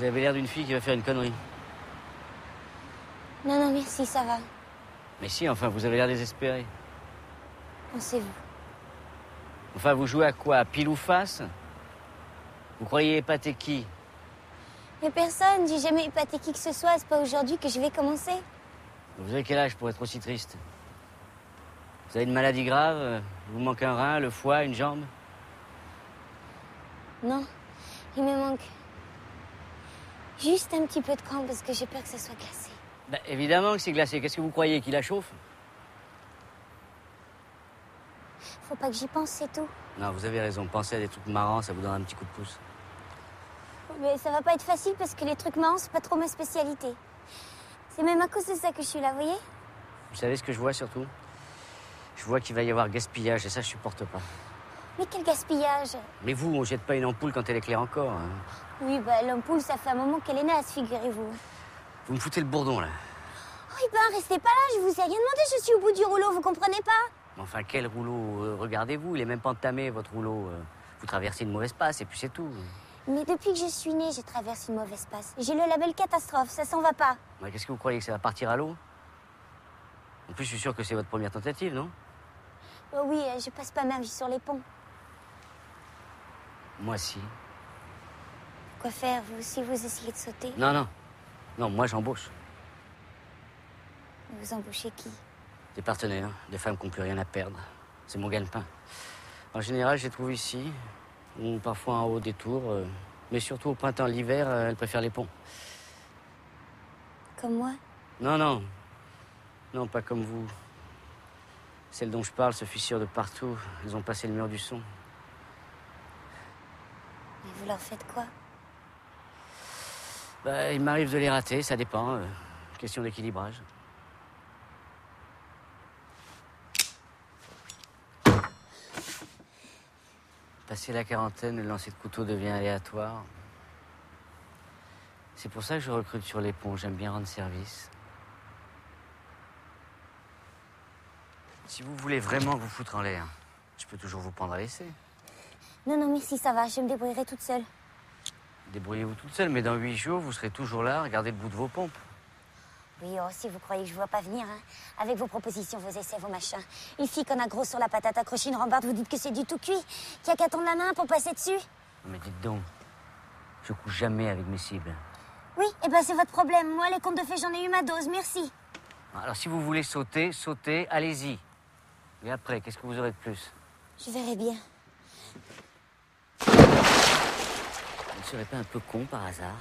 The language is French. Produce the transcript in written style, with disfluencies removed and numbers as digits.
Vous avez l'air d'une fille qui va faire une connerie. Non, non, merci, ça va. Mais si, enfin, vous avez l'air désespéré. Pensez-vous. Enfin, vous jouez à quoi? À pile ou face? Vous croyez épater qui? Mais personne, j'ai jamais épaté qui que ce soit, c'est pas aujourd'hui que je vais commencer. Vous avez quel âge pour être aussi triste? Vous avez une maladie grave? Il vous manque un rein, le foie, une jambe? Non, il me manque juste un petit peu de cran parce que j'ai peur que ça soit glacé. Bah, évidemment que c'est glacé. Qu'est-ce que vous croyez? Qu'il la chauffe? Faut pas que j'y pense, c'est tout. Non, vous avez raison. Pensez à des trucs marrants, ça vous donne un petit coup de pouce. Mais ça va pas être facile parce que les trucs marrants, c'est pas trop ma spécialité. C'est même à cause de ça que je suis là, vous voyez? Vous savez ce que je vois surtout? Je vois qu'il va y avoir gaspillage et ça, je supporte pas. Mais quel gaspillage! Mais vous, on jette pas une ampoule quand elle éclaire encore. Hein. Oui, bah l'ampoule, ça fait un moment qu'elle est naze, figurez-vous. Vous me foutez le bourdon, là. Oh, ben, restez pas là, je vous ai rien demandé, je suis au bout du rouleau, vous comprenez pas? Enfin, quel rouleau? Regardez-vous, il est même pas entamé, votre rouleau. Vous traversez une mauvaise passe et puis c'est tout. Mais depuis que je suis née, j'ai traversé une mauvaise passe. J'ai le label catastrophe, ça s'en va pas. Ouais, qu'est-ce que vous croyez, que ça va partir à l'eau? En plus, je suis sûr que c'est votre première tentative, non? Oh oui, je passe pas ma vie sur les ponts. Moi, si. Quoi faire, vous aussi, vous essayez de sauter? Non, non. Non, moi, j'embauche. Vous embauchez qui? Des partenaires, des femmes qui n'ont plus rien à perdre. C'est mon gagne-pain. En général, je les trouve ici, ou parfois en haut des tours. Mais surtout au printemps, l'hiver, elles préfèrent les ponts. Comme moi? Non, non. Non, pas comme vous. Celles dont je parle se fissurent de partout. Elles ont passé le mur du son. Mais vous leur faites quoi? Bah, il m'arrive de les rater, ça dépend. Question d'équilibrage. Passer la quarantaine, le lancer de couteau devient aléatoire. C'est pour ça que je recrute sur les ponts. J'aime bien rendre service. Si vous voulez vraiment vous foutre en l'air, je peux toujours vous prendre à l'essai. Non, non, merci, ça va, je me débrouillerai toute seule. Débrouillez-vous toute seule, mais dans 8 jours, vous serez toujours là, regardez le bout de vos pompes. Oui, oh, si vous croyez que je ne vois pas venir, hein. Avec vos propositions, vos essais, vos machins. Une fille qu'on a gros sur la patate, accrochée une rambarde, vous dites que c'est du tout cuit, qu'il n'y a qu'à tendre la main pour passer dessus. Mais dites donc, je couche jamais avec mes cibles. Oui, et ben c'est votre problème. Moi, les contes de fées, j'en ai eu ma dose, merci. Alors si vous voulez sauter, sautez, allez-y. Et après, qu'est-ce que vous aurez de plus? Je verrai bien. Vous ne serez pas un peu con par hasard?